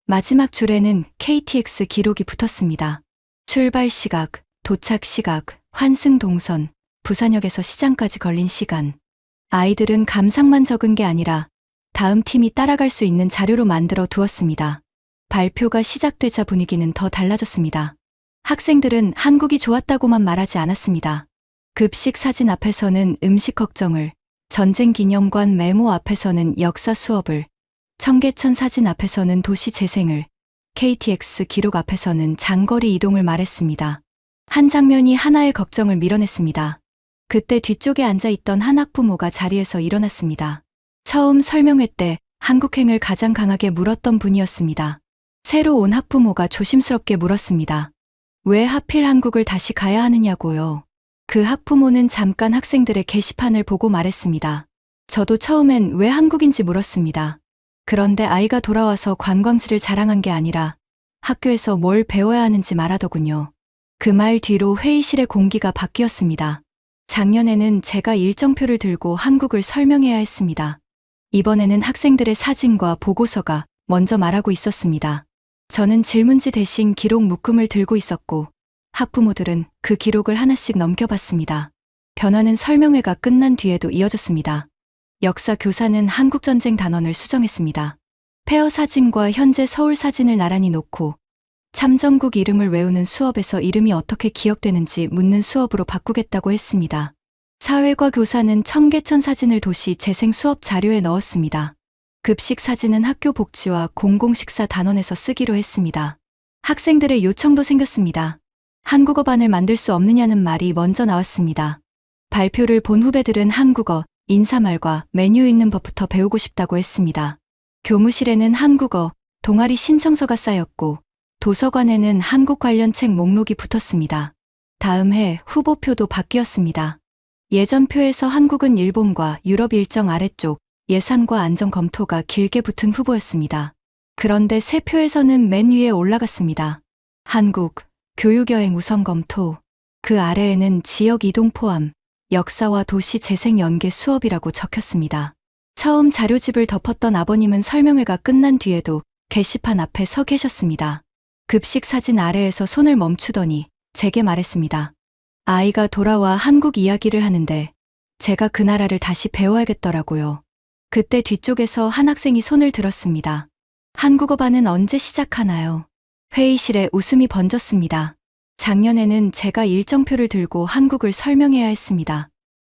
마지막 줄에는 KTX 기록이 붙었습니다. 출발 시각, 도착 시각, 환승 동선, 부산역에서 시장까지 걸린 시간. 아이들은 감상만 적은 게 아니라 다음 팀이 따라갈 수 있는 자료로 만들어 두었습니다. 발표가 시작되자 분위기는 더 달라졌습니다. 학생들은 한국이 좋았다고만 말하지 않았습니다. 급식 사진 앞에서는 음식 걱정을, 전쟁기념관 메모 앞에서는 역사 수업을, 청계천 사진 앞에서는 도시 재생을, KTX 기록 앞에서는 장거리 이동을 말했습니다. 한 장면이 하나의 걱정을 밀어냈습니다. 그때 뒤쪽에 앉아있던 한 학부모가 자리에서 일어났습니다. 처음 설명회 때 한국행을 가장 강하게 물었던 분이었습니다. 새로 온 학부모가 조심스럽게 물었습니다. 왜 하필 한국을 다시 가야 하느냐고요. 그 학부모는 잠깐 학생들의 게시판을 보고 말했습니다. 저도 처음엔 왜 한국인지 물었습니다. 그런데 아이가 돌아와서 관광지를 자랑한 게 아니라 학교에서 뭘 배워야 하는지 말하더군요. 그 말 뒤로 회의실의 공기가 바뀌었습니다. 작년에는 제가 일정표를 들고 한국을 설명해야 했습니다. 이번에는 학생들의 사진과 보고서가 먼저 말하고 있었습니다. 저는 질문지 대신 기록 묶음을 들고 있었고 학부모들은 그 기록을 하나씩 넘겨봤습니다. 변화는 설명회가 끝난 뒤에도 이어졌습니다. 역사 교사는 한국전쟁 단원을 수정했습니다. 폐허 사진과 현재 서울 사진을 나란히 놓고 참전국 이름을 외우는 수업에서 이름이 어떻게 기억되는지 묻는 수업으로 바꾸겠다고 했습니다. 사회과 교사는 청계천 사진을 도시 재생 수업 자료에 넣었습니다. 급식 사진은 학교 복지와 공공식사 단원에서 쓰기로 했습니다. 학생들의 요청도 생겼습니다. 한국어반을 만들 수 없느냐는 말이 먼저 나왔습니다. 발표를 본 후배들은 한국어, 인사말과 메뉴 읽는 법부터 배우고 싶다고 했습니다. 교무실에는 한국어, 동아리 신청서가 쌓였고 도서관에는 한국 관련 책 목록이 붙었습니다. 다음 해 후보표도 바뀌었습니다. 예전 표에서 한국은 일본과 유럽 일정 아래쪽 예산과 안전 검토가 길게 붙은 후보였습니다. 그런데 새 표에서는 맨 위에 올라갔습니다. 한국, 교육여행 우선 검토. 그 아래에는 지역 이동 포함, 역사와 도시 재생 연계 수업이라고 적혔습니다. 처음 자료집을 덮었던 아버님은 설명회가 끝난 뒤에도 게시판 앞에 서 계셨습니다. 급식 사진 아래에서 손을 멈추더니 제게 말했습니다. 아이가 돌아와 한국 이야기를 하는데 제가 그 나라를 다시 배워야겠더라고요. 그때 뒤쪽에서 한 학생이 손을 들었습니다. 한국어반은 언제 시작하나요? 회의실에 웃음이 번졌습니다. 작년에는 제가 일정표를 들고 한국을 설명해야 했습니다.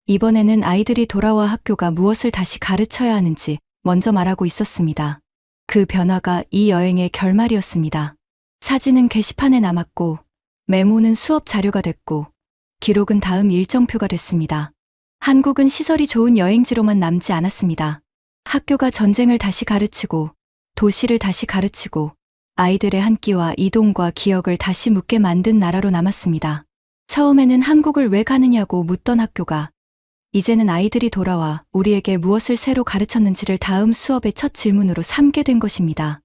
이번에는 아이들이 돌아와 학교가 무엇을 다시 가르쳐야 하는지 먼저 말하고 있었습니다. 그 변화가 이 여행의 결말이었습니다. 사진은 게시판에 남았고, 메모는 수업 자료가 됐고, 기록은 다음 일정표가 됐습니다. 한국은 시설이 좋은 여행지로만 남지 않았습니다. 학교가 전쟁을 다시 가르치고, 도시를 다시 가르치고, 아이들의 한 끼와 이동과 기억을 다시 묻게 만든 나라로 남았습니다. 처음에는 한국을 왜 가느냐고 묻던 학교가 이제는 아이들이 돌아와 우리에게 무엇을 새로 가르쳤는지를 다음 수업의 첫 질문으로 삼게 된 것입니다.